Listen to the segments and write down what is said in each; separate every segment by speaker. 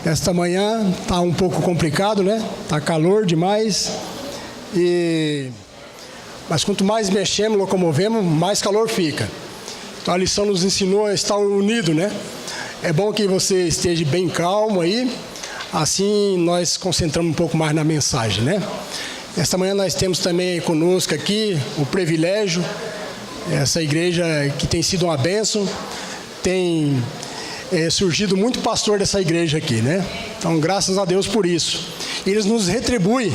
Speaker 1: Esta manhã está um pouco complicado, né? Está calor demais. Mas quanto mais mexemos, locomovemos, mais calor fica. Então a lição nos ensinou a estar unido, né? É bom que você esteja bem calmo aí. Assim nós concentramos um pouco mais na mensagem, né? Esta manhã nós temos também conosco aqui o privilégio, essa igreja que tem sido uma bênção, tem surgido muito pastor dessa igreja aqui, né? Então, graças a Deus por isso. Eles nos retribuem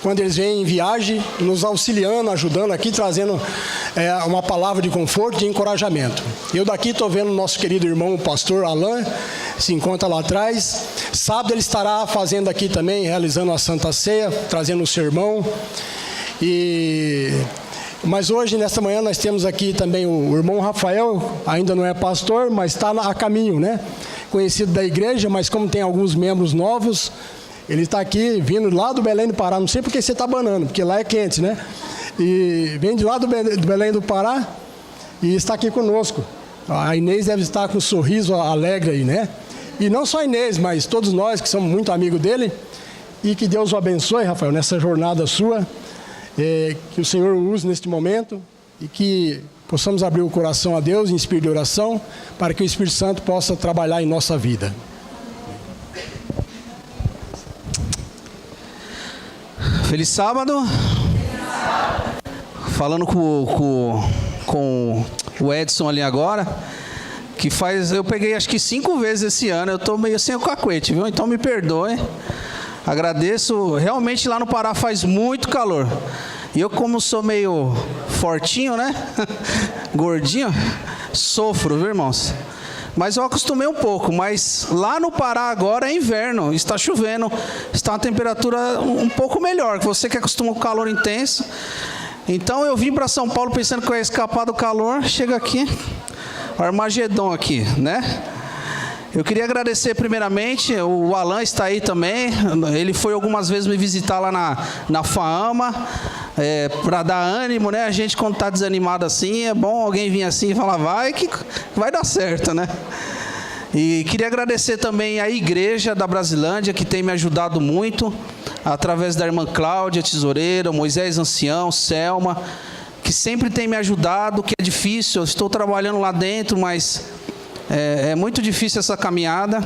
Speaker 1: quando eles vêm em viagem, nos auxiliando, ajudando aqui, trazendo uma palavra de conforto e de encorajamento. Eu daqui estou vendo o nosso querido irmão, o pastor Alain, se encontra lá atrás. Sábado ele estará fazendo aqui também, realizando a Santa Ceia, trazendo o sermão. Mas hoje, nesta manhã, nós temos aqui também o irmão Rafael, ainda não é pastor, mas está a caminho, né? Conhecido da igreja, mas como tem alguns membros novos, ele está aqui, vindo lá do Belém do Pará. Não sei porque você está banando, porque lá é quente, né? E vem de lá do Belém do Pará e está aqui conosco. A Inês deve estar com um sorriso alegre aí, né? E não só a Inês, mas todos nós que somos muito amigos dele. E que Deus o abençoe, Rafael, nessa jornada sua. Que o Senhor o use neste momento e que possamos abrir o coração a Deus em espírito de oração para que o Espírito Santo possa trabalhar em nossa vida.
Speaker 2: Feliz sábado. Falando com o Edson ali agora, eu peguei acho que 5 vezes esse ano, eu estou meio sem o cacuete, viu? Então me perdoe. Agradeço, realmente lá no Pará faz muito calor. E eu, como sou meio fortinho, né? Gordinho, sofro, viu, irmãos? Mas eu acostumei um pouco. Mas lá no Pará agora é inverno, está chovendo, está uma temperatura um pouco melhor. Você que acostuma com calor intenso. Então eu vim para São Paulo pensando que eu ia escapar do calor. Chega aqui, o Armagedon aqui, né? Eu queria agradecer primeiramente, o Alain está aí também, ele foi algumas vezes me visitar lá na FAAMA, para dar ânimo, né? A gente quando está desanimado assim, é bom alguém vir assim e falar, vai que vai dar certo, né? E queria agradecer também a igreja da Brasilândia, que tem me ajudado muito, através da irmã Cláudia Tesoureira, Moisés Ancião, Selma, que sempre tem me ajudado, que é difícil, eu estou trabalhando lá dentro, mas... É muito difícil essa caminhada.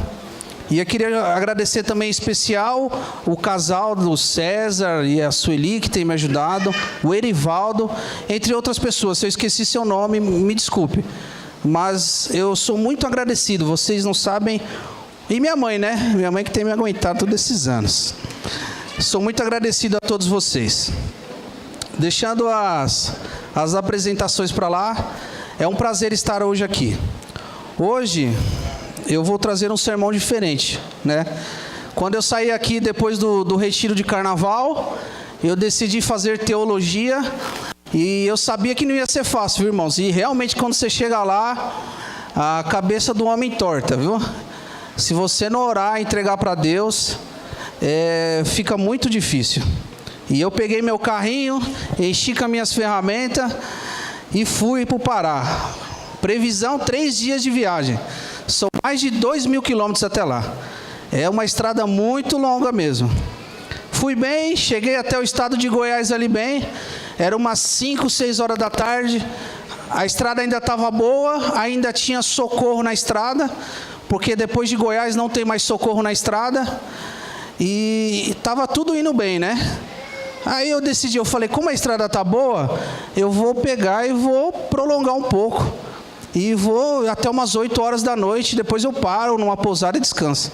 Speaker 2: E eu queria agradecer também em especial o casal do César e a Sueli, que tem me ajudado, o Erivaldo, entre outras pessoas. Se eu esqueci seu nome, me desculpe. Mas eu sou muito agradecido, vocês não sabem. E minha mãe, né? Minha mãe que tem me aguentado todos esses anos. Sou muito agradecido a todos vocês. Deixando as apresentações para lá, é um prazer estar hoje aqui. Hoje eu vou trazer um sermão diferente, né? Quando eu saí aqui depois do retiro de carnaval, eu decidi fazer teologia e eu sabia que não ia ser fácil, viu, irmãos? E realmente quando você chega lá, a cabeça do homem torta, viu? Se você não orar, entregar para Deus, fica muito difícil. E eu peguei meu carrinho, enchi com as minhas ferramentas e fui para o Pará. Previsão 3 dias de viagem. São mais de 2.000 quilômetros até lá. É uma estrada muito longa mesmo. Fui bem, cheguei até o estado de Goiás ali bem. Era umas 5, 6 horas da tarde. A estrada ainda estava boa, ainda tinha socorro na estrada, porque depois de Goiás não tem mais socorro na estrada. E estava tudo indo bem, né? Aí eu decidi, eu falei, como a estrada está boa, eu vou pegar e vou prolongar um pouco. E vou até umas 8 horas da noite, depois eu paro numa pousada e descanso.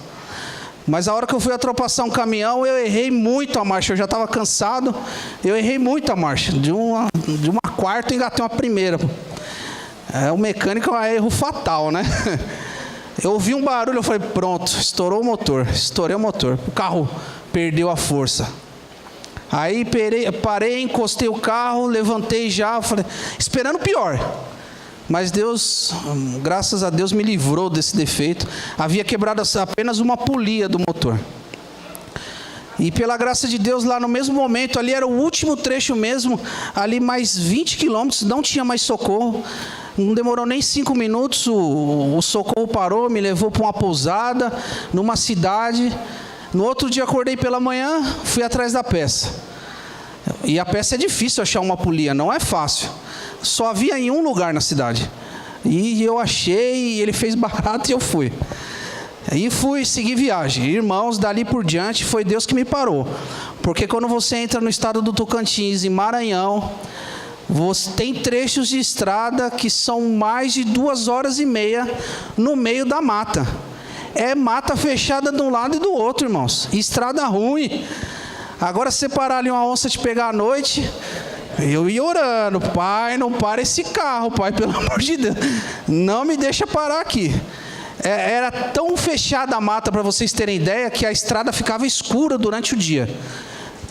Speaker 2: Mas a hora que eu fui ultrapassar um caminhão, eu errei muito a marcha, eu já estava cansado, eu errei muito a marcha. De uma quarta, engatei uma primeira. O mecânico é um erro fatal, né? Eu ouvi um barulho, eu falei, pronto, estourou o motor, estourei o motor. O carro perdeu a força. Aí parei, encostei o carro, levantei já, falei, esperando o pior. Mas Deus, graças a Deus, me livrou desse defeito. Havia quebrado apenas uma polia do motor. E pela graça de Deus, lá no mesmo momento, ali era o último trecho mesmo, ali mais 20 quilômetros, não tinha mais socorro. Não demorou nem 5 minutos, o socorro parou, me levou para uma pousada, numa cidade. No outro dia acordei pela manhã, fui atrás da peça. E a peça é difícil achar uma polia, não é fácil. Só havia em um lugar na cidade. E eu achei, e ele fez barato e eu fui. Aí fui seguir viagem. Irmãos, dali por diante foi Deus que me parou. Porque quando você entra no estado do Tocantins, em Maranhão, você tem trechos de estrada que são mais de 2 horas e meia no meio da mata. É mata fechada de um lado e do outro, irmãos. Estrada ruim. Agora, se você parar ali uma onça te pegar à noite, eu ia orando: Pai, não para esse carro, Pai, pelo amor de Deus. Não me deixa parar aqui. Era tão fechada a mata, para vocês terem ideia, que a estrada ficava escura durante o dia.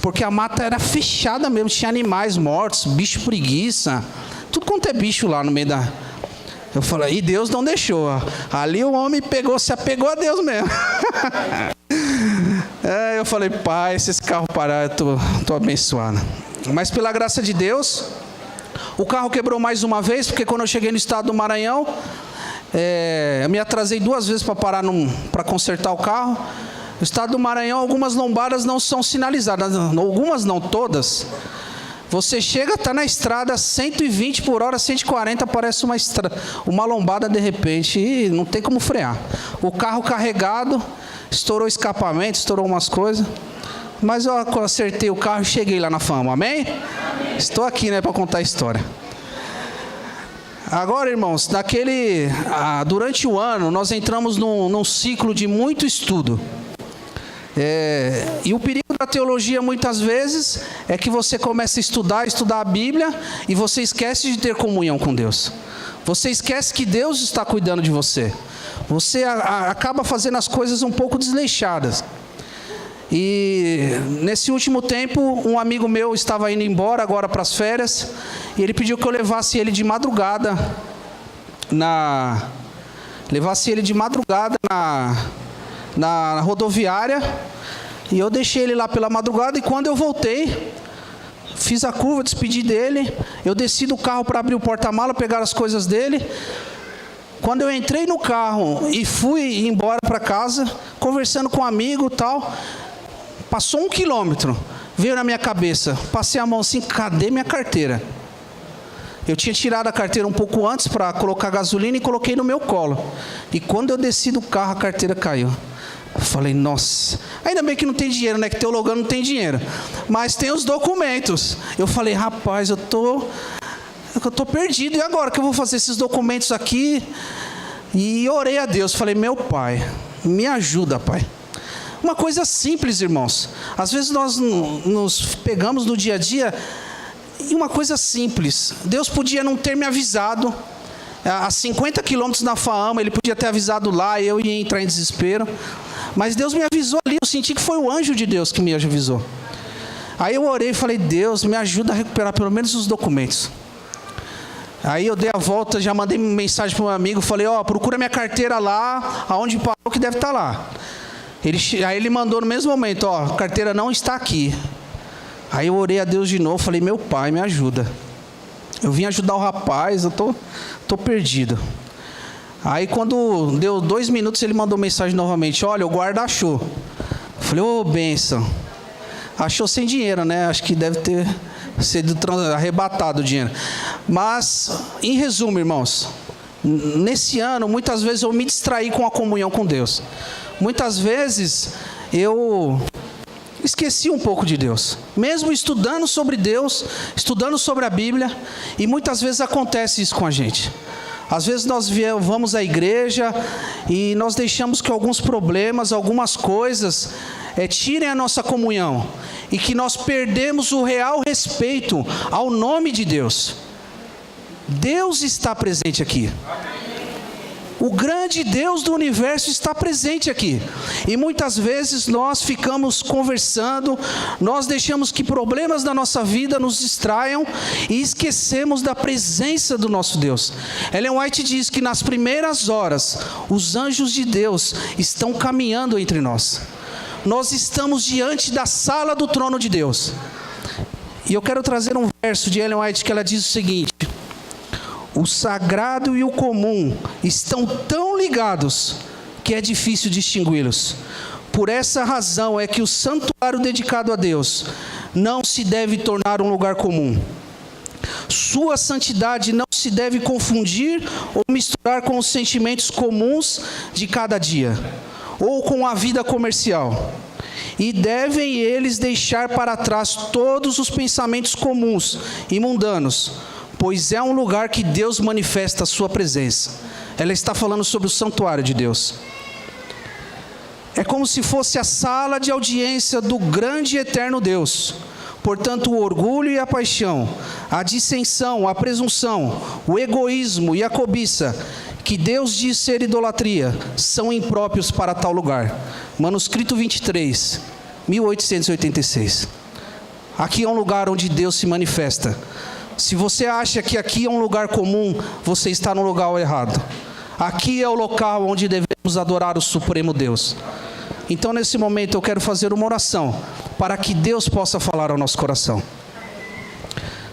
Speaker 2: Porque a mata era fechada mesmo, tinha animais mortos, bicho preguiça, tudo quanto é bicho lá no meio da... Eu falei, e Deus não deixou. Ali o homem se apegou a Deus mesmo. Eu falei, Pai, se esse carro parar, eu tô abençoado. Mas pela graça de Deus, o carro quebrou mais uma vez, porque quando eu cheguei no estado do Maranhão, eu me atrasei 2 vezes para parar para consertar o carro. No estado do Maranhão, algumas lombadas não são sinalizadas, algumas não, todas. Você chega, está na estrada 120 por hora, 140, aparece uma lombada de repente e não tem como frear. O carro carregado, estourou escapamento, estourou umas coisas. Mas eu acertei o carro e cheguei lá na fama, amém? Estou aqui, para contar a história. Agora, irmãos, durante o ano, nós entramos num ciclo de muito estudo. E o perigo da teologia, muitas vezes, é que você começa a estudar a Bíblia e você esquece de ter comunhão com Deus. Você esquece que Deus está cuidando de você. Você acaba fazendo as coisas um pouco desleixadas. E nesse último tempo, um amigo meu estava indo embora agora para as férias, e ele pediu que eu levasse ele de madrugada na rodoviária, e eu deixei ele lá pela madrugada. E quando eu voltei, fiz a curva, despedi dele, eu desci do carro para abrir o porta-mala, pegar as coisas dele. Quando eu entrei no carro e fui embora para casa, conversando com um amigo e tal, passou 1 quilômetro, veio na minha cabeça, passei a mão assim, cadê minha carteira? Eu tinha tirado a carteira um pouco antes para colocar gasolina e coloquei no meu colo. E quando eu desci do carro, a carteira caiu. Eu falei, nossa, ainda bem que não tem dinheiro, que teologando não tem dinheiro, mas tem os documentos. Eu falei, rapaz, eu tô perdido, e agora que eu vou fazer esses documentos aqui? E orei a Deus, falei, meu Pai, me ajuda, Pai. Uma coisa simples, irmãos. Às vezes nós nos pegamos no dia a dia e uma coisa simples. Deus podia não ter me avisado. A 50 quilômetros da Faama, Ele podia ter avisado lá, eu ia entrar em desespero. Mas Deus me avisou ali, eu senti que foi o anjo de Deus que me avisou. Aí eu orei e falei, Deus, me ajuda a recuperar pelo menos os documentos. Aí eu dei a volta, já mandei mensagem para o meu amigo, falei, procura minha carteira lá, aonde parou, que deve estar lá. Aí ele mandou no mesmo momento, a carteira não está aqui. Aí eu orei a Deus de novo, falei, meu Pai, me ajuda. Eu vim ajudar o rapaz, eu tô perdido. Aí quando deu 2 minutos, ele mandou mensagem novamente, olha, o guarda achou. Falei, bênção. Achou sem dinheiro, acho que deve ter sido arrebatado o dinheiro. Mas, em resumo, irmãos, nesse ano, muitas vezes eu me distraí com a comunhão com Deus. Muitas vezes eu esqueci um pouco de Deus, mesmo estudando sobre Deus, estudando sobre a Bíblia, e muitas vezes acontece isso com a gente. Às vezes nós vamos à igreja e nós deixamos que alguns problemas, algumas coisas tirem a nossa comunhão, e que nós perdemos o real respeito ao nome de Deus. Deus está presente aqui. O grande Deus do universo está presente aqui. E muitas vezes nós ficamos conversando, nós deixamos que problemas da nossa vida nos distraiam e esquecemos da presença do nosso Deus. Ellen White diz que nas primeiras horas, os anjos de Deus estão caminhando entre nós. Nós estamos diante da sala do trono de Deus. E eu quero trazer um verso de Ellen White que ela diz o seguinte: O sagrado e o comum estão tão ligados que é difícil distingui-los. Por essa razão é que o santuário dedicado a Deus não se deve tornar um lugar comum. Sua santidade não se deve confundir ou misturar com os sentimentos comuns de cada dia, ou com a vida comercial. E devem eles deixar para trás todos os pensamentos comuns e mundanos, pois é um lugar que Deus manifesta a sua presença. Ela está falando sobre o santuário de Deus. É como se fosse a sala de audiência do grande e eterno Deus. Portanto, o orgulho e a paixão, a dissensão, a presunção, o egoísmo e a cobiça, que Deus diz ser idolatria, são impróprios para tal lugar. Manuscrito 23, 1886. Aqui é um lugar onde Deus se manifesta. Se você acha que aqui é um lugar comum, você está no lugar errado. Aqui é o local onde devemos adorar o Supremo Deus. Então, nesse momento, eu quero fazer uma oração para que Deus possa falar ao nosso coração.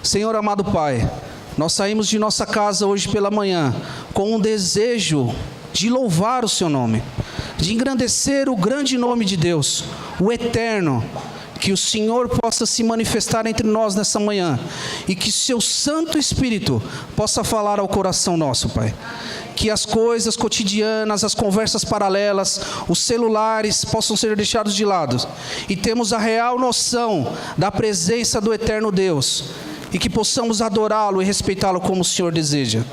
Speaker 2: Senhor amado Pai, nós saímos de nossa casa hoje pela manhã com um desejo de louvar o Seu nome, de engrandecer o grande nome de Deus, o eterno. Que o Senhor possa se manifestar entre nós nessa manhã e que Seu Santo Espírito possa falar ao coração nosso, Pai. Que as coisas cotidianas, as conversas paralelas, os celulares possam ser deixados de lado e temos a real noção da presença do eterno Deus e que possamos adorá-lo e respeitá-lo como o Senhor deseja.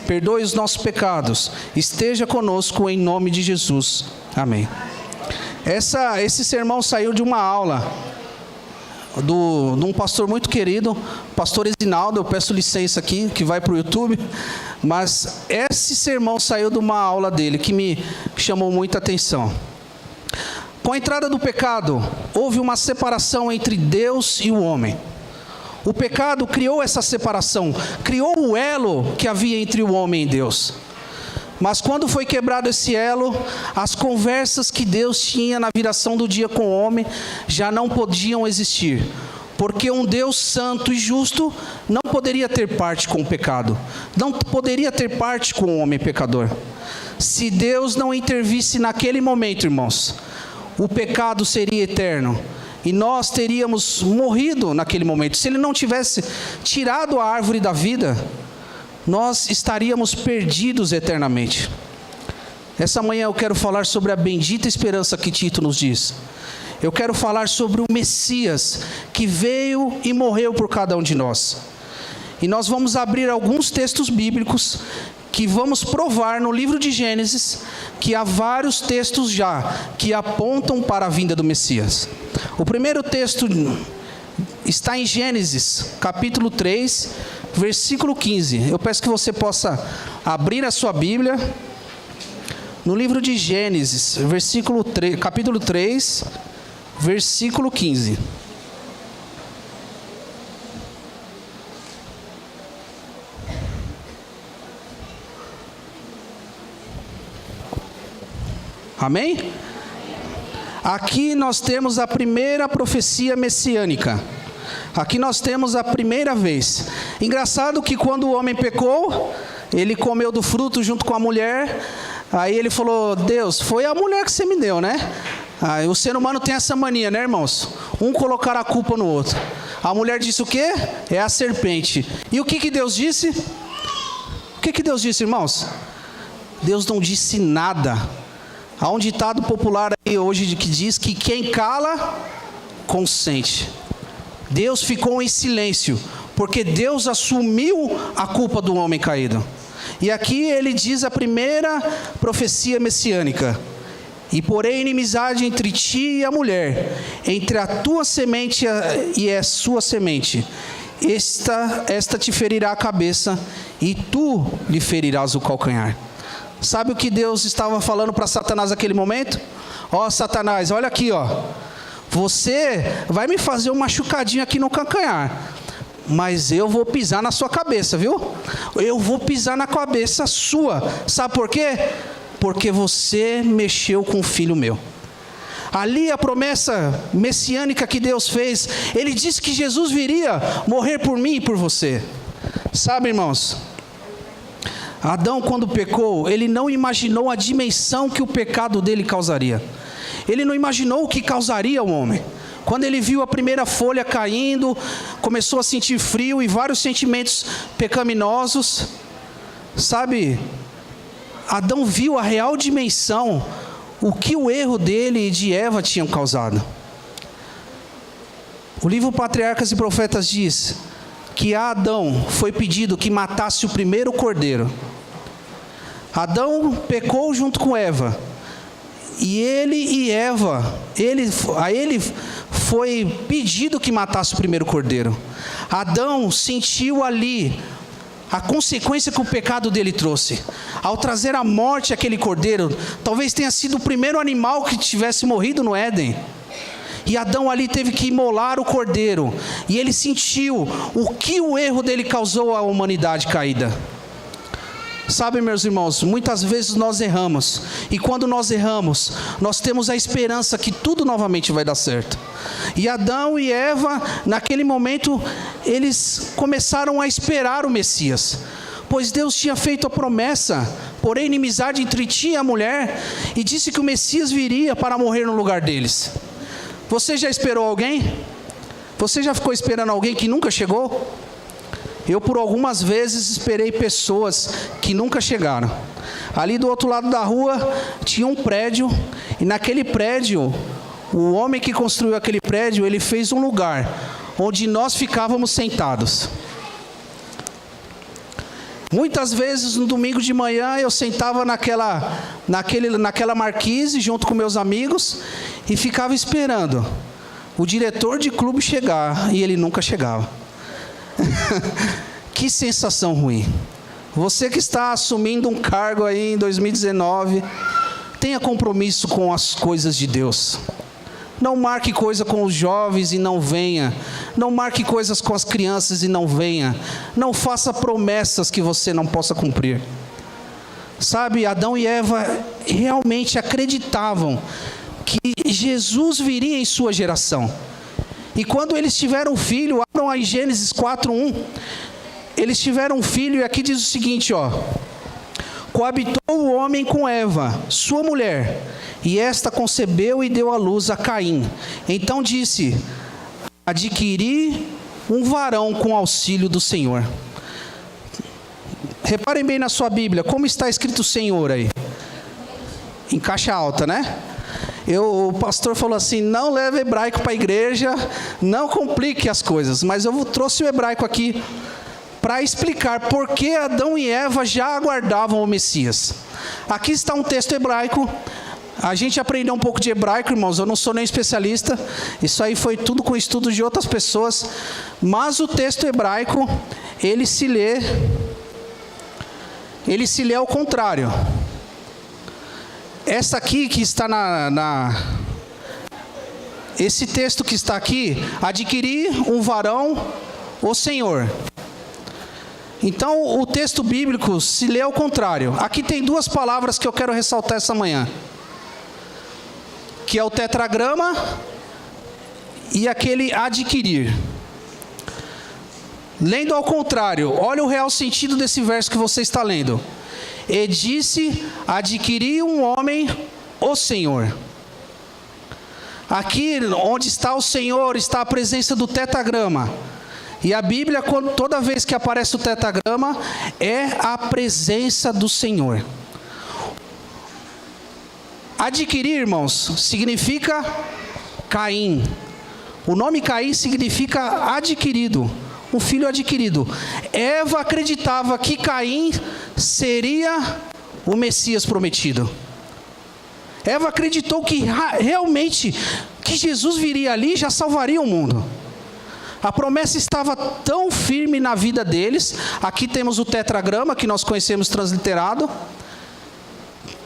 Speaker 2: Perdoe os nossos pecados, esteja conosco em nome de Jesus. Amém. Esse sermão saiu de uma aula de um pastor muito querido, pastor Esinaldo. Eu peço licença aqui, que vai para o YouTube, mas esse sermão saiu de uma aula dele, que me chamou muita atenção. Com a entrada do pecado, houve uma separação entre Deus e o homem. O pecado criou essa separação, criou o elo que havia entre o homem e Deus. Mas quando foi quebrado esse elo, as conversas que Deus tinha na viração do dia com o homem já não podiam existir. Porque um Deus santo e justo não poderia ter parte com o pecado. Não poderia ter parte com o homem pecador. Se Deus não intervisse naquele momento, irmãos, o pecado seria eterno. E nós teríamos morrido naquele momento. Se Ele não tivesse tirado a árvore da vida, nós estaríamos perdidos eternamente. Essa manhã eu quero falar sobre a bendita esperança que Tito nos diz. Eu quero falar sobre o Messias que veio e morreu por cada um de nós. E nós vamos abrir alguns textos bíblicos que vamos provar no livro de Gênesis que há vários textos já que apontam para a vinda do Messias. O primeiro texto está em Gênesis, capítulo 3, versículo 15. Eu peço que você possa abrir a sua Bíblia no livro de Gênesis, capítulo 3, versículo 15. Amém? Aqui nós temos a primeira profecia messiânica. Aqui nós temos a primeira vez. Engraçado que quando o homem pecou, ele comeu do fruto junto com a mulher. Aí ele falou: Deus, foi a mulher que você me deu, né? Aí o ser humano tem essa mania, né, irmãos? Um colocar a culpa no outro. A mulher disse o quê? É a serpente. E o que Deus disse? O que Deus disse, irmãos? Deus não disse nada. Há um ditado popular aí hoje que diz que quem cala, consente. Deus ficou em silêncio, porque Deus assumiu a culpa do homem caído. E aqui ele diz a primeira profecia messiânica: e porém inimizade entre ti e a mulher, entre a tua semente e a sua semente. Esta te ferirá a cabeça, e tu lhe ferirás o calcanhar. Sabe o que Deus estava falando para Satanás naquele momento? Ó, Satanás, olha aqui, ó. Você vai me fazer um machucadinho aqui no calcanhar, mas eu vou pisar na sua cabeça, viu? Eu vou pisar na cabeça sua. Sabe por quê? Porque você mexeu com o filho meu. Ali a promessa messiânica que Deus fez, Ele disse que Jesus viria morrer por mim e por você. Sabe, irmãos, Adão, quando pecou, ele não imaginou a dimensão que o pecado dele causaria. Ele não imaginou o que causaria ao homem. Quando ele viu a primeira folha caindo, começou a sentir frio e vários sentimentos pecaminosos. Sabe, Adão viu a real dimensão, o que o erro dele e de Eva tinham causado. O livro Patriarcas e Profetas diz que a Adão foi pedido que matasse o primeiro cordeiro. Adão pecou junto com Eva. E ele e Eva, a ele foi pedido que matasse o primeiro cordeiro. Adão sentiu ali a consequência que o pecado dele trouxe. Ao trazer à morte aquele cordeiro, talvez tenha sido o primeiro animal que tivesse morrido no Éden. E Adão ali teve que imolar o cordeiro. E ele sentiu o que o erro dele causou à humanidade caída. Sabe, meus irmãos, muitas vezes nós erramos. E quando nós erramos, nós temos a esperança que tudo novamente vai dar certo. E Adão e Eva, naquele momento, eles começaram a esperar o Messias. Pois Deus tinha feito a promessa, porém inimizade entre ti e a mulher, e disse que o Messias viria para morrer no lugar deles. Você já esperou alguém? Você já ficou esperando alguém que nunca chegou? Eu, por algumas vezes, esperei pessoas que nunca chegaram. Ali do outro lado da rua, tinha um prédio, e naquele prédio, o homem que construiu aquele prédio, ele fez um lugar onde nós ficávamos sentados. Muitas vezes, no domingo de manhã, eu sentava naquela marquise, junto com meus amigos, e ficava esperando o diretor de clube chegar, e ele nunca chegava. Que sensação ruim. Você que está assumindo um cargo aí em 2019, tenha compromisso com as coisas de Deus. Não marque coisa com os jovens e não venha. Não marque coisas com as crianças e não venha. Não faça promessas que você não possa cumprir. Sabe, Adão e Eva realmente acreditavam que Jesus viria em sua geração. E quando eles tiveram um filho, abram aí Gênesis 4:1, eles tiveram um filho, e aqui diz o seguinte, coabitou o homem com Eva, sua mulher, e esta concebeu e deu à luz a Caim. Então disse, adquiri um varão com auxílio do Senhor. Reparem bem na sua Bíblia, como está escrito Senhor aí? Em caixa alta, né? O pastor falou assim, não leve hebraico para a igreja, não complique as coisas. Mas eu trouxe o hebraico aqui para explicar por que Adão e Eva já aguardavam o Messias. Aqui está um texto hebraico. A gente aprendeu um pouco de hebraico, irmãos, eu não sou nem especialista. Isso aí foi tudo com estudos de outras pessoas. Mas o texto hebraico, ele se lê ao contrário. Essa aqui que está esse texto que está aqui, adquirir um varão, o Senhor. Então, o texto bíblico se lê ao contrário. Aqui tem duas palavras que eu quero ressaltar essa manhã. Que é o tetragrama e aquele adquirir. Lendo ao contrário, olha o real sentido desse verso que você está lendo. E disse, adquiri um homem, o Senhor. Aqui onde está o Senhor, está a presença do tetragrama. E a Bíblia, toda vez que aparece o tetragrama, é a presença do Senhor. Adquirir, irmãos, significa Caim. O nome Caim significa adquirido. Um filho adquirido. Eva acreditava que Caim seria o Messias prometido. Eva acreditou que realmente que Jesus viria ali e já salvaria o mundo. A promessa estava tão firme na vida deles. Aqui temos o tetragrama que nós conhecemos transliterado,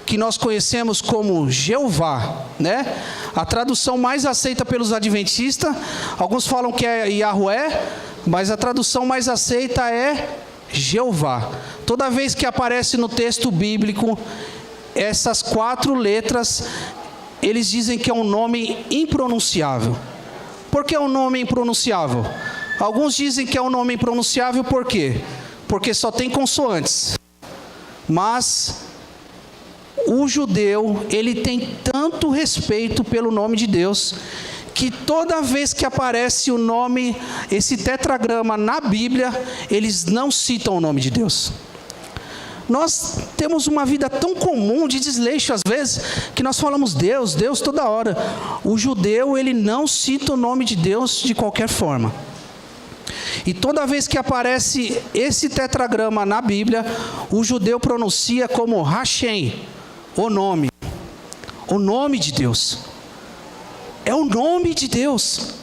Speaker 2: que nós conhecemos como Jeová, né? A tradução mais aceita pelos adventistas, alguns falam que é Yahweh, mas a tradução mais aceita é Jeová. Toda vez que aparece no texto bíblico essas 4 letras, eles dizem que é um nome impronunciável. Por que é um nome impronunciável? Alguns dizem que é um nome impronunciável por quê? Porque só tem consoantes. Mas o judeu, ele tem tanto respeito pelo nome de Deus, que toda vez que aparece o nome, esse tetragrama na Bíblia, eles não citam o nome de Deus. Nós temos uma vida tão comum de desleixo às vezes, que nós falamos Deus, Deus toda hora. O judeu, ele não cita o nome de Deus de qualquer forma. E toda vez que aparece esse tetragrama na Bíblia, o judeu pronuncia como Hashem, o nome de Deus. É o nome de Deus.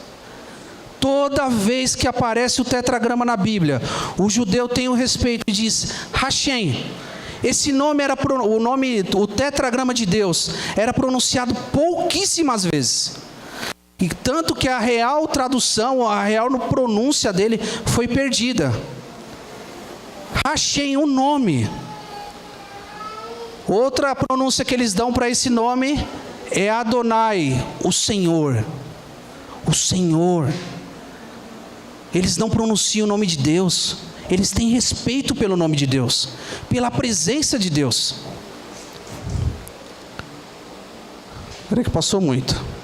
Speaker 2: Toda vez que aparece o tetragrama na Bíblia, o judeu tem o respeito e diz Hashem. Esse nome era o tetragrama de Deus era pronunciado pouquíssimas vezes. E tanto que a real tradução, a real pronúncia dele foi perdida. Hashem, o nome. Outra pronúncia que eles dão para esse nome é Adonai, o Senhor. O Senhor. Eles não pronunciam o nome de Deus. Eles têm respeito pelo nome de Deus, pela presença de Deus. Espera que passou muito.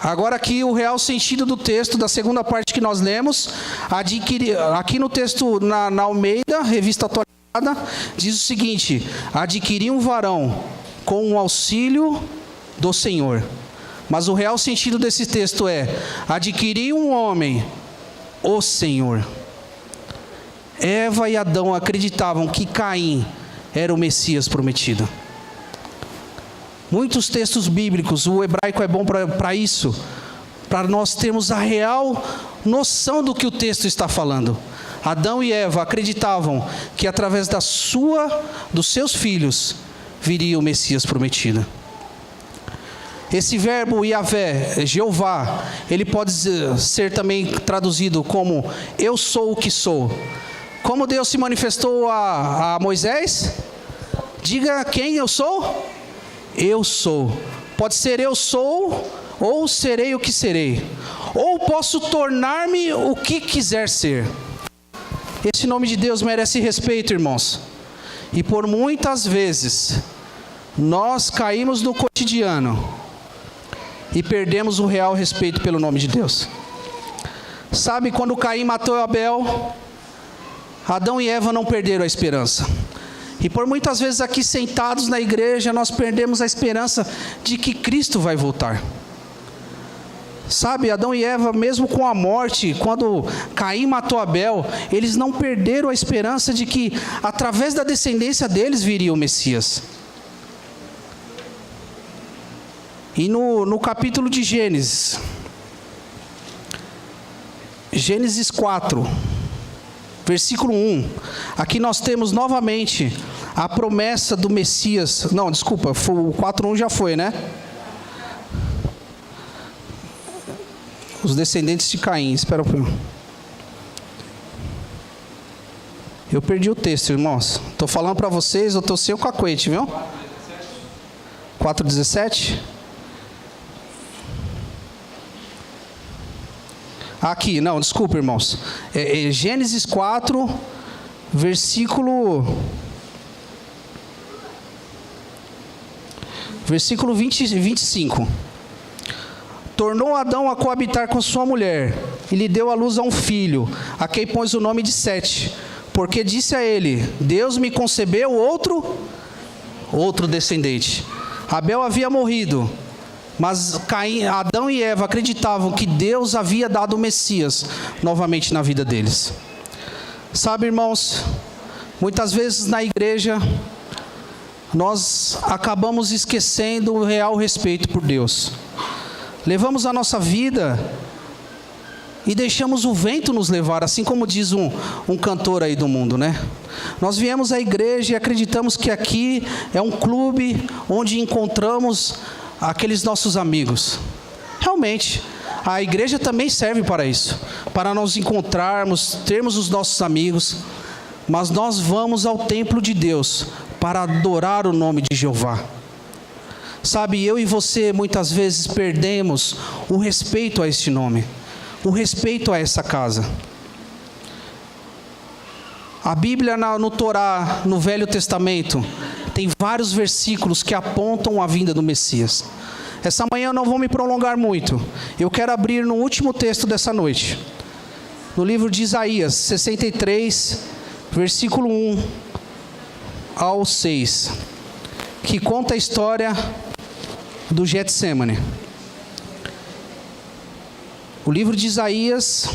Speaker 2: Agora aqui o real sentido do texto, da segunda parte que nós lemos, aqui no texto na Almeida, revista atualizada, diz o seguinte: adquirir um varão com o auxílio do Senhor. Mas o real sentido desse texto é: adquirir um homem, o Senhor. Eva e Adão acreditavam que Caim era o Messias prometido. Muitos textos bíblicos, o hebraico é bom para isso, para nós termos a real noção do que o texto está falando. Adão e Eva acreditavam que através dos seus filhos viria o Messias prometido. Esse verbo Yahvé, Jeová, ele pode ser também traduzido como eu sou o que sou. Como Deus se manifestou a Moisés? Diga quem eu sou? Eu sou. Pode ser eu sou, ou serei o que serei. Ou posso tornar-me o que quiser ser. Esse nome de Deus merece respeito, irmãos. E por muitas vezes, nós caímos no cotidiano e perdemos o real respeito pelo nome de Deus. Sabe, quando Caim matou Abel, Adão e Eva não perderam a esperança. E por muitas vezes aqui sentados na igreja, nós perdemos a esperança de que Cristo vai voltar. Sabe, Adão e Eva, mesmo com a morte, quando Caim matou Abel, eles não perderam a esperança de que através da descendência deles viria o Messias. E no capítulo de Gênesis 4, versículo 1, aqui nós temos novamente a promessa do Messias. Não, desculpa, o 4:1 já foi, né? Os descendentes de Caim, espera um pouco. Eu perdi o texto, irmãos. Estou falando para vocês, eu estou sem o cacuete, viu? 4:17. Aqui, não, desculpa, irmãos. Gênesis 4, versículo 25. Tornou Adão a coabitar com sua mulher, e lhe deu à luz a um filho, a quem pôs o nome de Sete, porque disse a ele: Deus me concebeu outro descendente. Abel havia morrido, mas Adão e Eva acreditavam que Deus havia dado o Messias novamente na vida deles. Sabe, irmãos, muitas vezes na igreja, nós acabamos esquecendo o real respeito por Deus. Levamos a nossa vida e deixamos o vento nos levar, assim como diz um cantor aí do mundo, né? Nós viemos à igreja e acreditamos que aqui é um clube onde encontramos aqueles nossos amigos. Realmente, a igreja também serve para isso, para nós encontrarmos, termos os nossos amigos, mas nós vamos ao templo de Deus para adorar o nome de Jeová. Sabe, eu e você muitas vezes perdemos o respeito a este nome, o respeito a essa casa. A Bíblia no Torá, no Velho Testamento, tem vários versículos que apontam a vinda do Messias. Essa manhã eu não vou me prolongar muito. Eu quero abrir no último texto dessa noite. No livro de Isaías, 63, versículo 1 ao 6. Que conta a história do Getsemane. O livro de Isaías,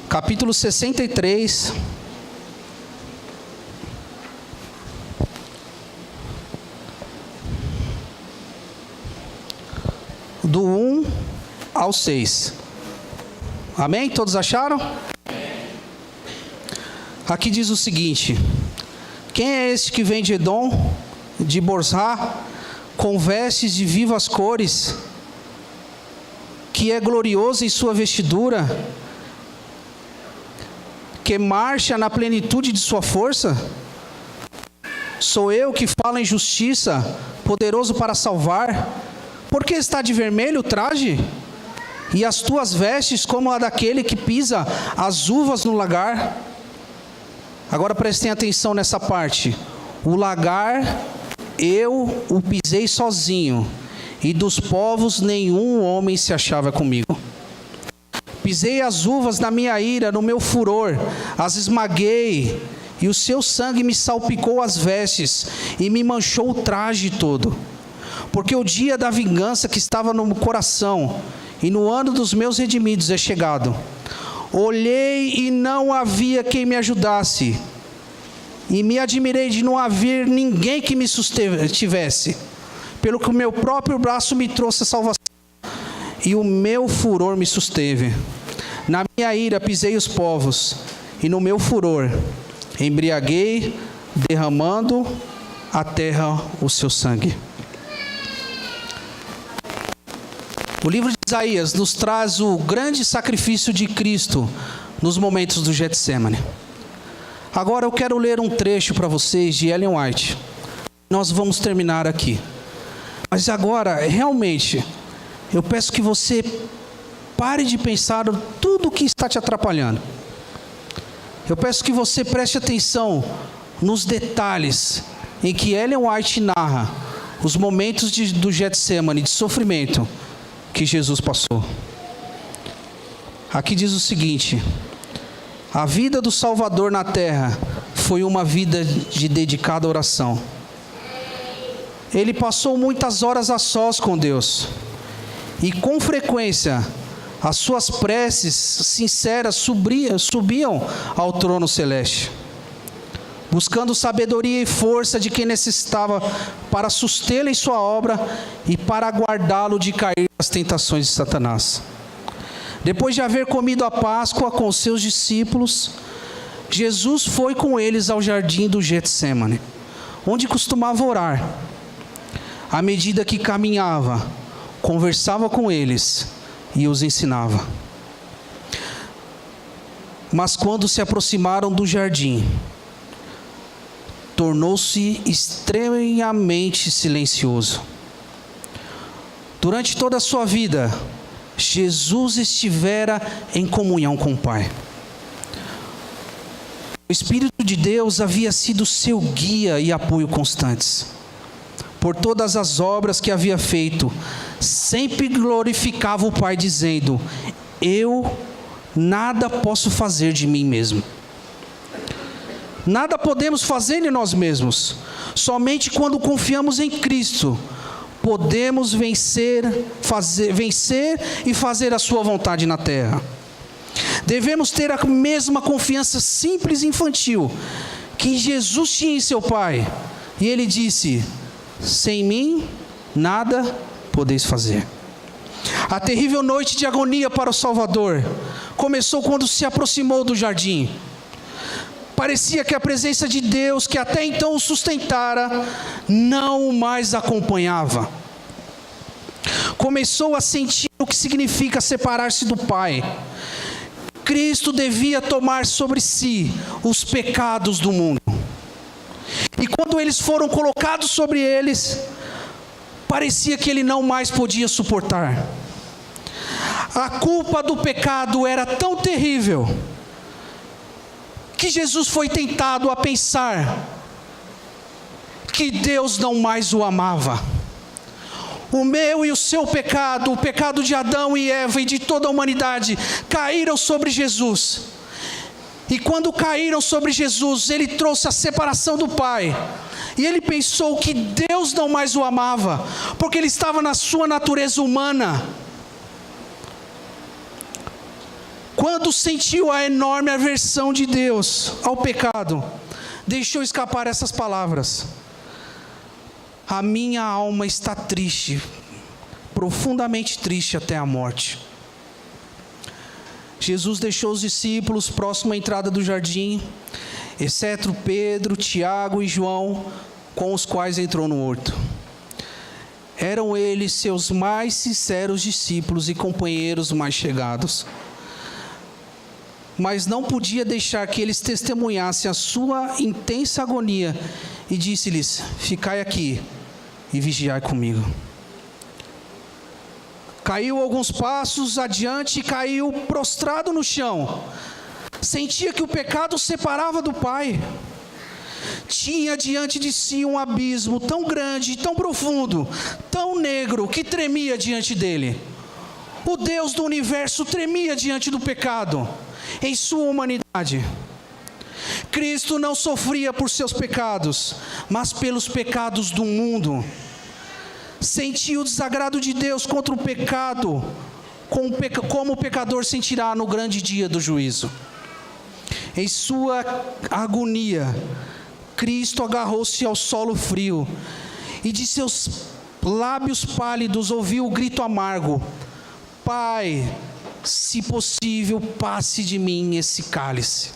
Speaker 2: capítulo 63, do 1 ao 6. Amém? Todos acharam? Aqui diz o seguinte: quem é este que vem de Edom, de Borzá, com vestes de vivas cores, que é glorioso em sua vestidura, que marcha na plenitude de sua força? Sou eu que falo em justiça, poderoso para salvar. Por que está de vermelho o traje? E as tuas vestes como a daquele que pisa as uvas no lagar? Agora prestem atenção nessa parte. O lagar eu o pisei sozinho, e dos povos nenhum homem se achava comigo. Pisei as uvas na minha ira, no meu furor, as esmaguei, e o seu sangue me salpicou as vestes, e me manchou o traje todo. Porque o dia da vingança que estava no coração, e no ano dos meus redimidos é chegado. Olhei e não havia quem me ajudasse, e me admirei de não haver ninguém que me sustivesse, pelo que o meu próprio braço me trouxe a salvação, e o meu furor me susteve. Na minha ira pisei os povos, e no meu furor embriaguei, derramando a terra o seu sangue. O livro de Isaías nos traz o grande sacrifício de Cristo nos momentos do Getsemane. Agora eu quero ler um trecho para vocês de Ellen White. Nós vamos terminar aqui. Mas agora, realmente, eu peço que você pare de pensar tudo o que está te atrapalhando. Eu peço que você preste atenção nos detalhes em que Ellen White narra os momentos do Getsemane, de sofrimento que Jesus passou. Aqui diz o seguinte: a vida do Salvador na terra foi uma vida de dedicada oração. Ele passou muitas horas a sós com Deus, e com frequência as suas preces sinceras subiam ao trono celeste, buscando sabedoria e força de quem necessitava para sustê-lo em sua obra e para guardá-lo de cair nas tentações de Satanás. Depois de haver comido a Páscoa com os seus discípulos, Jesus foi com eles ao jardim do Getsemane, onde costumava orar. À medida que caminhava, conversava com eles e os ensinava. Mas quando se aproximaram do jardim, tornou-se estranhamente silencioso. Durante toda a sua vida, Jesus estivera em comunhão com o Pai. O Espírito de Deus havia sido seu guia e apoio constantes. Por todas as obras que havia feito, sempre glorificava o Pai, dizendo: eu nada posso fazer de mim mesmo. Nada podemos fazer de nós mesmos. Somente quando confiamos em Cristo, podemos vencer e fazer a sua vontade na terra. Devemos ter a mesma confiança simples e infantil que Jesus tinha em seu Pai. E ele disse: sem mim, nada podeis fazer. A terrível noite de agonia para o Salvador começou quando se aproximou do jardim. Parecia que a presença de Deus, que até então o sustentara, não o mais acompanhava. Começou a sentir o que significa separar-se do Pai. Cristo devia tomar sobre si os pecados do mundo. E quando eles foram colocados sobre eles, parecia que ele não mais podia suportar. A culpa do pecado era tão terrível que Jesus foi tentado a pensar que Deus não mais o amava. O meu e o seu pecado, o pecado de Adão e Eva e de toda a humanidade, caíram sobre Jesus. E quando caíram sobre Jesus, ele trouxe a separação do Pai. E ele pensou que Deus não mais o amava, porque ele estava na sua natureza humana. Quando sentiu a enorme aversão de Deus ao pecado, deixou escapar essas palavras: a minha alma está triste, profundamente triste até a morte. Jesus deixou os discípulos próximo à entrada do jardim, exceto Pedro, Tiago e João, com os quais entrou no horto. Eram eles seus mais sinceros discípulos e companheiros mais chegados. Mas não podia deixar que eles testemunhassem a sua intensa agonia, e disse-lhes: ficai aqui e vigiai comigo. Caiu alguns passos adiante e caiu prostrado no chão. Sentia que o pecado o separava do Pai. Tinha diante de si um abismo tão grande, tão profundo, tão negro, que tremia diante dele. O Deus do universo tremia diante do pecado, em sua humanidade. Cristo não sofria por seus pecados, mas pelos pecados do mundo. Sentia o desagrado de Deus contra o pecado, como o pecador sentirá no grande dia do juízo. Em sua agonia, Cristo agarrou-se ao solo frio, e de seus lábios pálidos ouviu o grito amargo: Pai, se possível, passe de mim esse cálice.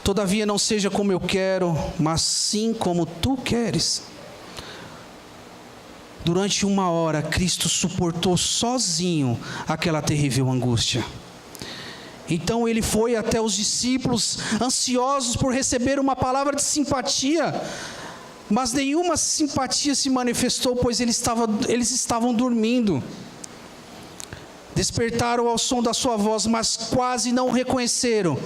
Speaker 2: Todavia não seja como eu quero, mas sim como tu queres. Durante 1 hora, Cristo suportou sozinho aquela terrível angústia. Então ele foi até os discípulos, ansiosos por receber uma palavra de simpatia, mas nenhuma simpatia se manifestou, pois eles estavam dormindo. Despertaram ao som da sua voz, mas quase não o reconheceram,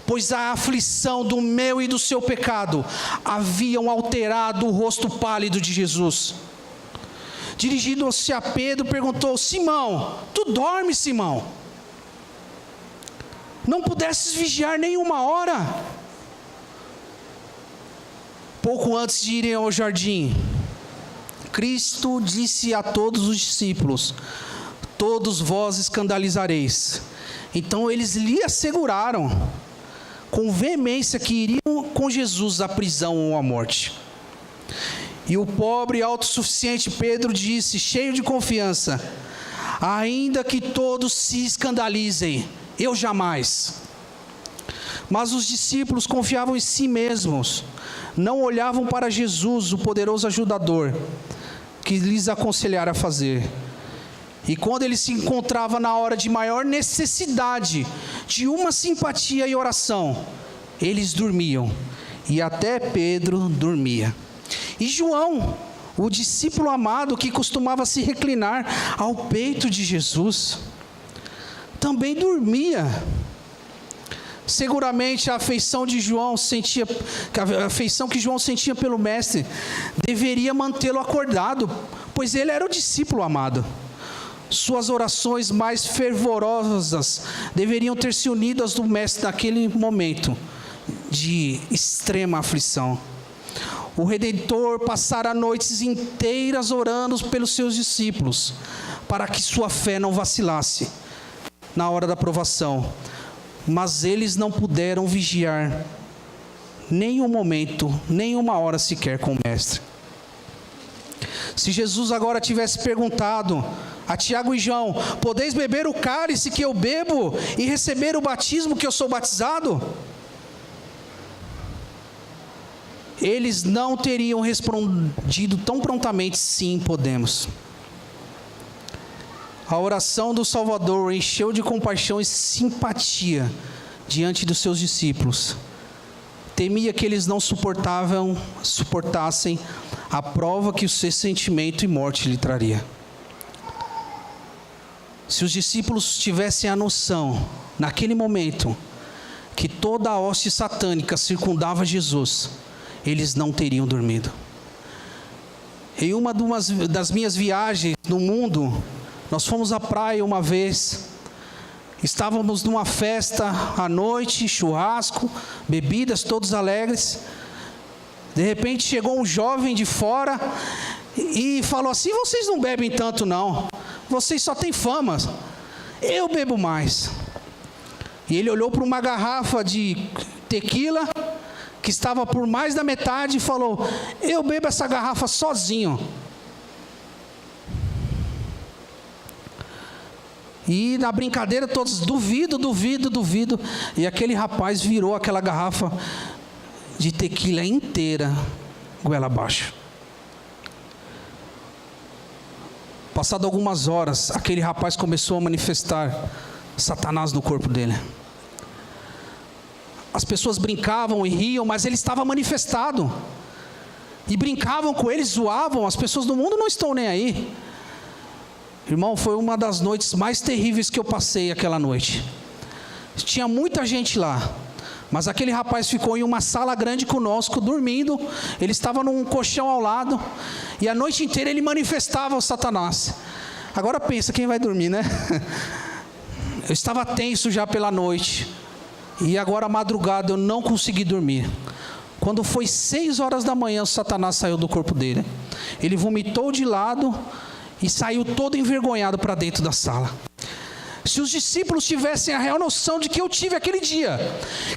Speaker 2: pois a aflição do meu e do seu pecado haviam alterado o rosto pálido de Jesus. Dirigindo-se a Pedro, perguntou: Simão, tu dormes, Simão? Não pudesses vigiar nem 1 hora? Pouco antes de irem ao jardim, Cristo disse a todos os discípulos: todos vós escandalizareis. Então eles lhe asseguraram com veemência que iriam com Jesus à prisão ou à morte. E o pobre e autossuficiente Pedro disse, cheio de confiança: ainda que todos se escandalizem, eu jamais. Mas os discípulos confiavam em si mesmos, não olhavam para Jesus, o poderoso ajudador, que lhes aconselhara a fazer. E quando ele se encontrava na hora de maior necessidade de uma simpatia e oração, eles dormiam, e até Pedro dormia. E João, o discípulo amado que costumava se reclinar ao peito de Jesus, também dormia. Seguramente a afeição que João sentia pelo Mestre deveria mantê-lo acordado, pois ele era o discípulo amado. Suas orações mais fervorosas deveriam ter se unido às do Mestre naquele momento de extrema aflição. O Redentor passara noites inteiras orando pelos seus discípulos, para que sua fé não vacilasse na hora da provação. Mas eles não puderam vigiar nem um momento, nem 1 hora sequer com o Mestre. Se Jesus agora tivesse perguntado a Tiago e João: podeis beber o cálice que eu bebo e receber o batismo que eu sou batizado? Eles não teriam respondido tão prontamente: sim, podemos. A oração do Salvador o encheu de compaixão e simpatia diante dos seus discípulos. Temia que eles não suportassem a prova que o seu sentimento e morte lhe traria. Se os discípulos tivessem a noção, naquele momento, que toda a hoste satânica circundava Jesus, eles não teriam dormido. Em uma das minhas viagens no mundo, nós fomos à praia uma vez, estávamos numa festa à noite, churrasco, bebidas, todos alegres. De repente chegou um jovem de fora e falou assim: vocês não bebem tanto não, vocês só têm fama, eu bebo mais. E ele olhou para uma garrafa de tequila, que estava por mais da metade, e falou: eu bebo essa garrafa sozinho. E na brincadeira todos, duvido. E aquele rapaz virou aquela garrafa de tequila inteira, goela abaixo. Passado algumas horas, aquele rapaz começou a manifestar Satanás no corpo dele. As pessoas brincavam e riam, mas ele estava manifestado. E brincavam com ele, zoavam. As pessoas do mundo não estão nem aí. Irmão, foi uma das noites mais terríveis que eu passei aquela noite. Tinha muita gente lá, mas aquele rapaz ficou em uma sala grande conosco, dormindo. Ele estava num colchão ao lado, e a noite inteira ele manifestava o Satanás. Agora pensa, quem vai dormir, né? Eu estava tenso já pela noite, e agora à madrugada eu não consegui dormir. Quando foi 6 horas da manhã, o Satanás saiu do corpo dele. Ele vomitou de lado e saiu todo envergonhado para dentro da sala. Se os discípulos tivessem a real noção de que eu tive aquele dia,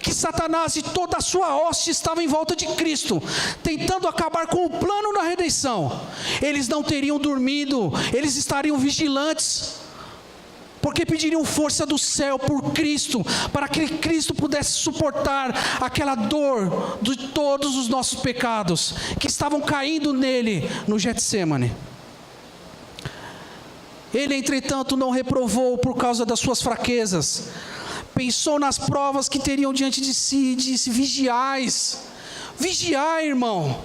Speaker 2: que Satanás e toda a sua hoste estava em volta de Cristo, tentando acabar com o plano da redenção, eles não teriam dormido, eles estariam vigilantes, porque pediriam força do céu por Cristo, para que Cristo pudesse suportar aquela dor de todos os nossos pecados, que estavam caindo nele no Getsêmani. Ele, entretanto, não reprovou por causa das suas fraquezas. Pensou nas provas que teriam diante de si e disse: vigiais. Vigiai, irmão.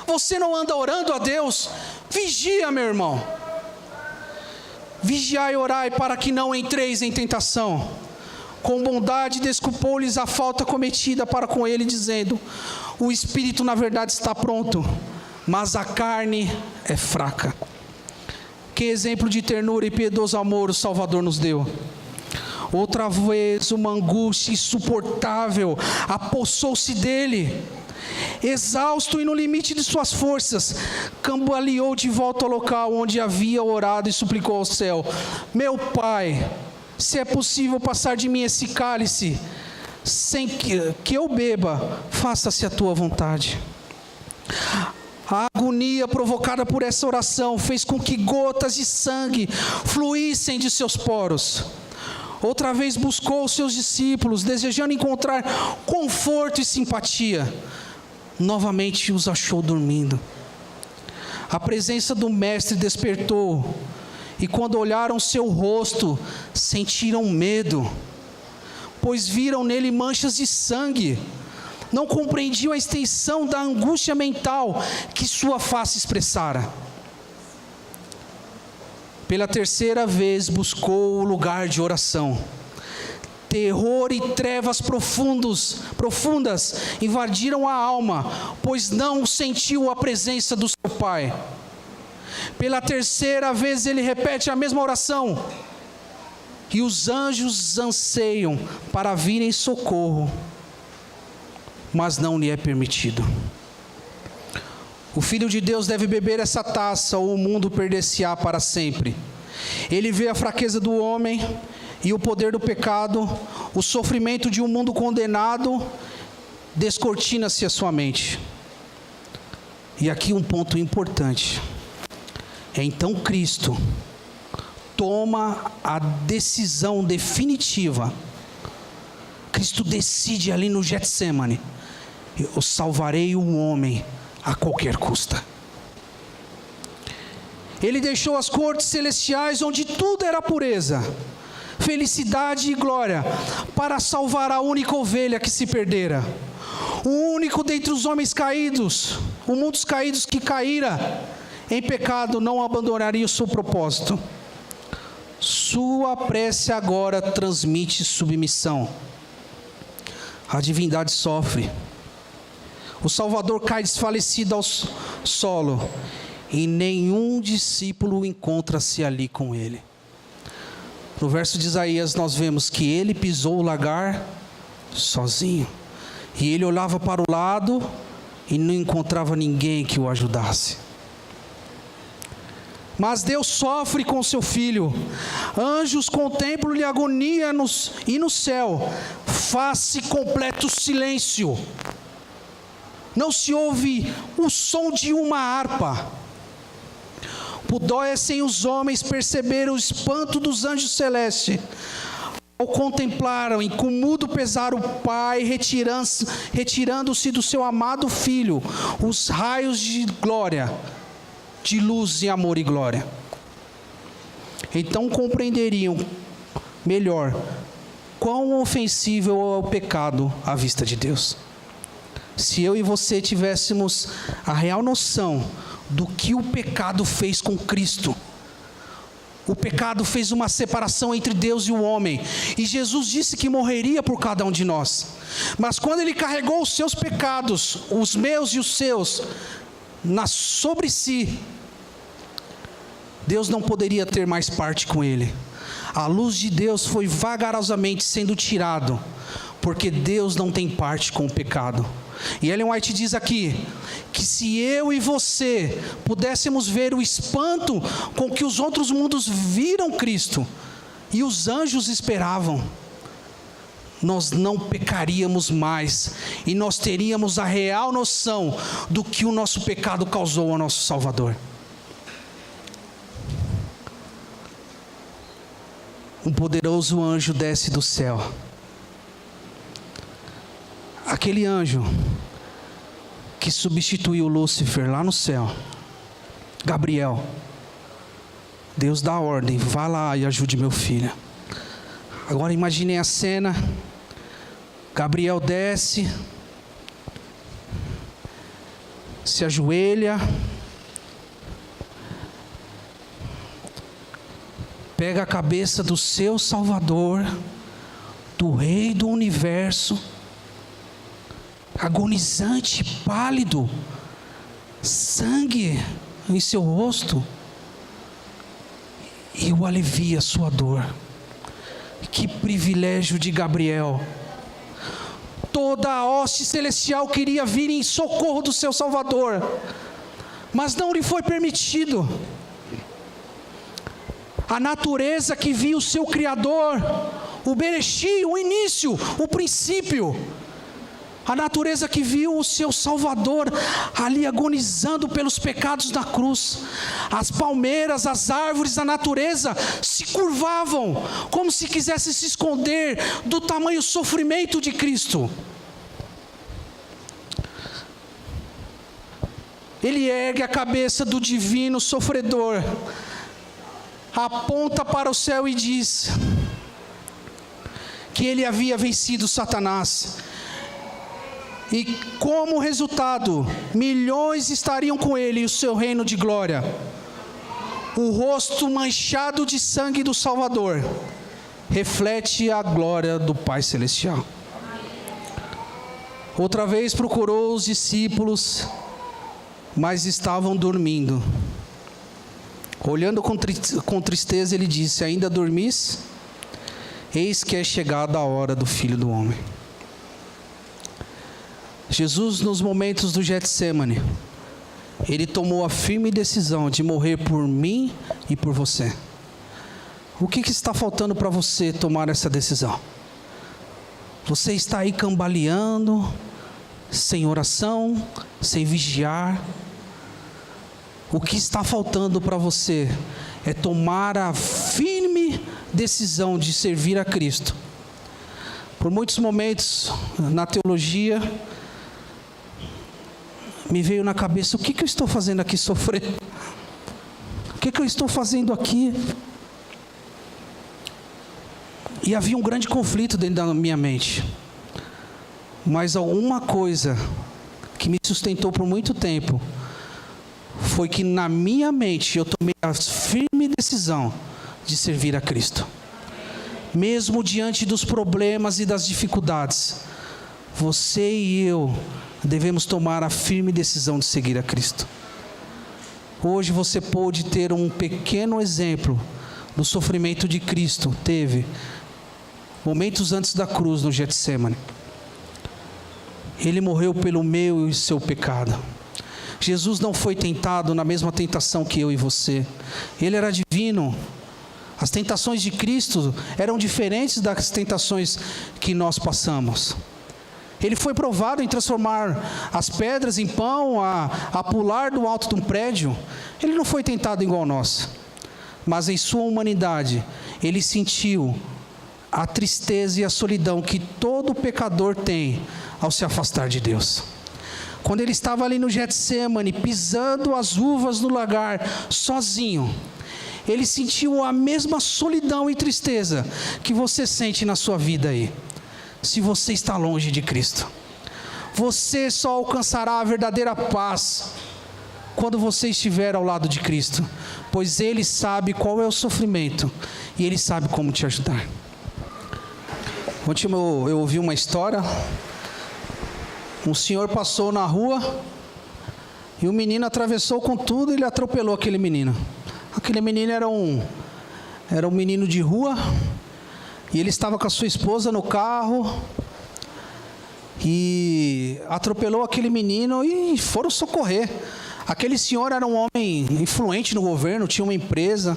Speaker 2: Você não anda orando a Deus? Vigia, meu irmão. Vigiai e orai para que não entreis em tentação. Com bondade desculpou-lhes a falta cometida para com ele, dizendo: o espírito na verdade está pronto, mas a carne é fraca. Que exemplo de ternura e piedoso amor o Salvador nos deu. Outra vez uma angústia insuportável apossou-se dele. Exausto e no limite de suas forças, cambaleou de volta ao local onde havia orado e suplicou ao céu: meu Pai, se é possível passar de mim esse cálice, sem que eu beba, faça-se a tua vontade. A agonia provocada por essa oração fez com que gotas de sangue fluíssem de seus poros. Outra vez buscou os seus discípulos, desejando encontrar conforto e simpatia. Novamente os achou dormindo. A presença do Mestre despertou, e quando olharam seu rosto, sentiram medo, pois viram nele manchas de sangue. Não compreendiam a extensão da angústia mental que sua face expressara. Pela terceira vez buscou o lugar de oração. Terror e trevas profundas invadiram a alma, pois não sentiu a presença do seu Pai. Pela terceira vez ele repete a mesma oração. E os anjos anseiam para vir em socorro, mas não lhe é permitido. O Filho de Deus deve beber essa taça, ou o mundo perder-se-á para sempre. Ele vê a fraqueza do homem e o poder do pecado, o sofrimento de um mundo condenado, descortina-se a sua mente. E aqui um ponto importante. Então Cristo toma a decisão definitiva. Cristo decide ali no Getsêmani: eu salvarei um homem a qualquer custa. Ele deixou as cortes celestiais, onde tudo era pureza, felicidade e glória, para salvar a única ovelha que se perdera. O único dentre os homens caídos, o mundo dos caídos que caíra em pecado, não abandonaria o seu propósito. Sua prece agora transmite submissão. A divindade sofre. O Salvador cai desfalecido ao solo, e nenhum discípulo encontra-se ali com ele. No verso de Isaías nós vemos que ele pisou o lagar sozinho, e ele olhava para o lado e não encontrava ninguém que o ajudasse. Mas Deus sofre com seu filho. Anjos contemplam-lhe a agonia e no céu faz-se completo silêncio. Não se ouve o som de uma harpa. Pudessem os homens perceber o espanto dos anjos celestes, ao contemplaram com mudo pesar o Pai retirando-se do seu amado Filho os raios de glória, de luz e amor e glória. Então compreenderiam melhor quão ofensível é o pecado à vista de Deus. Se eu e você tivéssemos a real noção do que o pecado fez com Cristo. O pecado fez uma separação entre Deus e o homem, e Jesus disse que morreria por cada um de nós. Mas quando Ele carregou os seus pecados, os meus e os seus, sobre si, Deus não poderia ter mais parte com Ele. A luz de Deus foi vagarosamente sendo tirado, porque Deus não tem parte com o pecado. E Ellen White diz aqui, que se eu e você pudéssemos ver o espanto com que os outros mundos viram Cristo, e os anjos esperavam, nós não pecaríamos mais, e nós teríamos a real noção do que o nosso pecado causou ao nosso Salvador. Um poderoso anjo desce do céu. Aquele anjo que substituiu Lúcifer lá no céu, Gabriel, Deus dá a ordem, vá lá e ajude meu filho. Agora imaginem a cena, Gabriel desce, se ajoelha, pega a cabeça do seu Salvador, do Rei do Universo, agonizante, pálido, sangue em seu rosto, e o alivia a sua dor. Que privilégio de Gabriel. Toda a hoste celestial queria vir em socorro do seu Salvador, mas não lhe foi permitido. A natureza que viu o seu Criador, o Bereshit, o início, o princípio, a natureza que viu o seu Salvador ali agonizando pelos pecados na cruz, as palmeiras, as árvores, a natureza se curvavam, como se quisessem se esconder do tamanho sofrimento de Cristo. Ele ergue a cabeça do divino sofredor, aponta para o céu e diz que ele havia vencido Satanás. E como resultado, milhões estariam com ele e o seu reino de glória. O rosto manchado de sangue do Salvador reflete a glória do Pai Celestial. Outra vez procurou os discípulos, mas estavam dormindo. Olhando com tristeza, ele disse: ainda dormis? Eis que é chegada a hora do Filho do Homem. Jesus, nos momentos do Getsemane, Ele tomou a firme decisão de morrer por mim e por você. O que está faltando para você tomar essa decisão? Você está aí cambaleando, sem oração, sem vigiar. O que está faltando para você é tomar a firme decisão de servir a Cristo. Por muitos momentos na teologia, me veio na cabeça: o que eu estou fazendo aqui sofrendo? O que eu estou fazendo aqui? E havia um grande conflito dentro da minha mente. Mas alguma coisa que me sustentou por muito tempo foi que na minha mente eu tomei a firme decisão de servir a Cristo. Mesmo diante dos problemas e das dificuldades, você e eu devemos tomar a firme decisão de seguir a Cristo. Hoje você pôde ter um pequeno exemplo do sofrimento de Cristo. Teve momentos antes da cruz no Getsemane. Ele morreu pelo meu e seu pecado. Jesus não foi tentado na mesma tentação que eu e você. Ele era divino. As tentações de Cristo eram diferentes das tentações que nós passamos. Ele foi provado em transformar as pedras em pão, a pular do alto de um prédio. Ele não foi tentado igual a nós. Mas em sua humanidade, ele sentiu a tristeza e a solidão que todo pecador tem ao se afastar de Deus. Quando ele estava ali no Getsemane, pisando as uvas no lagar, sozinho, ele sentiu a mesma solidão e tristeza que você sente na sua vida aí. Se você está longe de Cristo, você só alcançará a verdadeira paz quando você estiver ao lado de Cristo, pois Ele sabe qual é o sofrimento e Ele sabe como te ajudar. Ontem eu ouvi uma história. Um senhor passou na rua e o menino atravessou com tudo e ele atropelou aquele menino. Aquele menino era um menino de rua e ele estava com a sua esposa no carro e atropelou aquele menino e foram socorrer. Aquele senhor era um homem influente no governo, tinha uma empresa.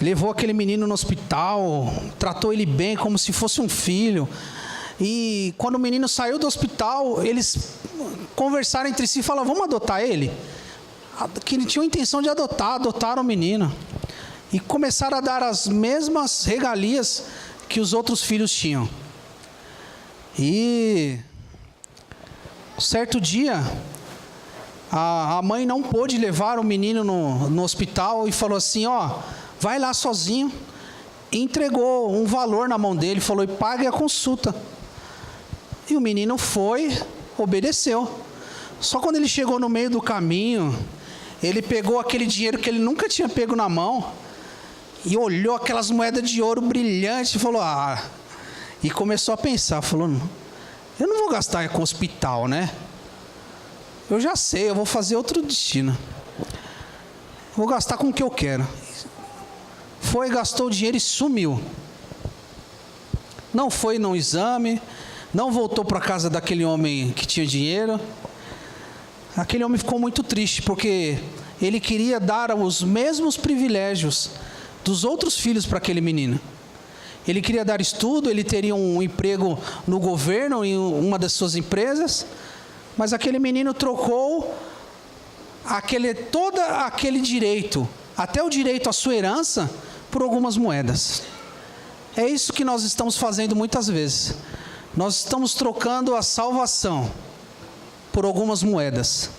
Speaker 2: Levou aquele menino no hospital, tratou ele bem como se fosse um filho. E quando o menino saiu do hospital, eles conversaram entre si e falaram: vamos adotar ele? Que tinham a intenção de adotaram o menino. E começaram a dar as mesmas regalias que os outros filhos tinham. E certo dia, a mãe não pôde levar o menino no hospital e falou assim: vai lá sozinho. E entregou um valor na mão dele, falou: pague a consulta. E o menino foi, obedeceu. Só quando ele chegou no meio do caminho, ele pegou aquele dinheiro que ele nunca tinha pego na mão e olhou aquelas moedas de ouro brilhantes e falou: e começou a pensar, falou: eu não vou gastar com hospital, né? Eu já sei, eu vou fazer outro destino. Vou gastar com o que eu quero. Foi, gastou o dinheiro e sumiu. Não foi no exame, não voltou para a casa daquele homem que tinha dinheiro. Aquele homem ficou muito triste, porque ele queria dar os mesmos privilégios dos outros filhos para aquele menino. Ele queria dar estudo, ele teria um emprego no governo, em uma das suas empresas, mas aquele menino trocou todo aquele direito, até o direito à sua herança, por algumas moedas. É isso que nós estamos fazendo muitas vezes. Nós estamos trocando a salvação por algumas moedas,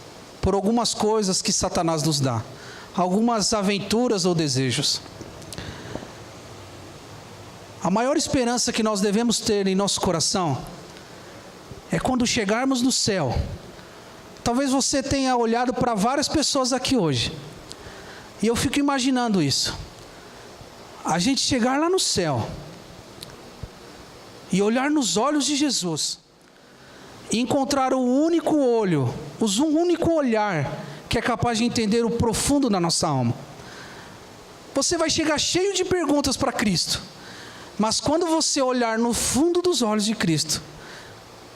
Speaker 2: por algumas coisas que Satanás nos dá, algumas aventuras ou desejos. A maior esperança que nós devemos ter em nosso coração é quando chegarmos no céu. Talvez você tenha olhado para várias pessoas aqui hoje, e eu fico imaginando isso. A gente chegar lá no céu e olhar nos olhos de Jesus e encontrar o único olho, um único olhar que é capaz de entender o profundo da nossa alma. Você vai chegar cheio de perguntas para Cristo, mas quando você olhar no fundo dos olhos de Cristo,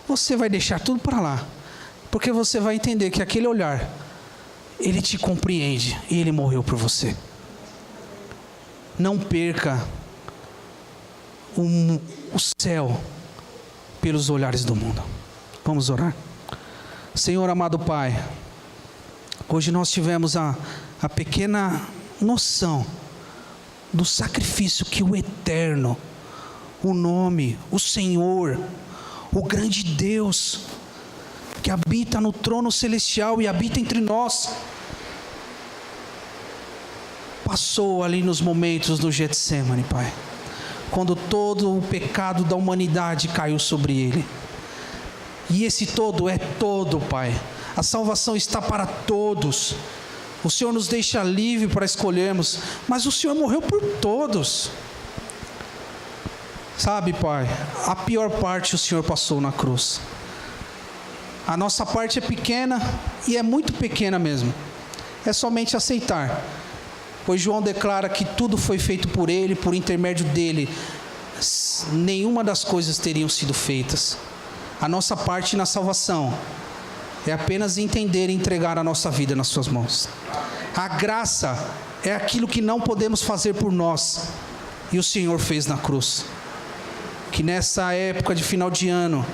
Speaker 2: você vai deixar tudo para lá, porque você vai entender que aquele olhar, Ele te compreende e Ele morreu por você. Não perca o céu pelos olhares do mundo. Vamos orar. Senhor amado Pai, hoje nós tivemos a pequena noção do sacrifício que o Eterno, o nome, o Senhor, o grande Deus, que habita no trono celestial e habita entre nós, passou ali nos momentos do Getsemane, Pai, quando todo o pecado da humanidade caiu sobre Ele. E esse todo é todo, Pai. A salvação está para todos. O Senhor nos deixa livre para escolhermos, mas o Senhor morreu por todos. Sabe, Pai, a pior parte o Senhor passou na cruz. A nossa parte é pequena, e é muito pequena mesmo. É somente aceitar. Pois João declara que tudo foi feito por Ele, por intermédio dEle. Nenhuma das coisas teriam sido feitas. A nossa parte na salvação é apenas entender e entregar a nossa vida nas suas mãos. A graça é aquilo que não podemos fazer por nós, e o Senhor fez na cruz. Que nessa época de final de ano,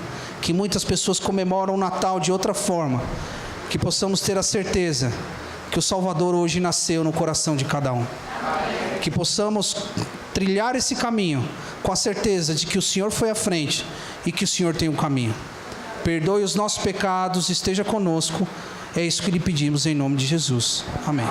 Speaker 2: que muitas pessoas comemoram o Natal de outra forma, que possamos ter a certeza que o Salvador hoje nasceu no coração de cada um. Que possamos trilhar esse caminho com a certeza de que o Senhor foi à frente e que o Senhor tem um caminho. Perdoe os nossos pecados, esteja conosco. É isso que lhe pedimos em nome de Jesus. Amém.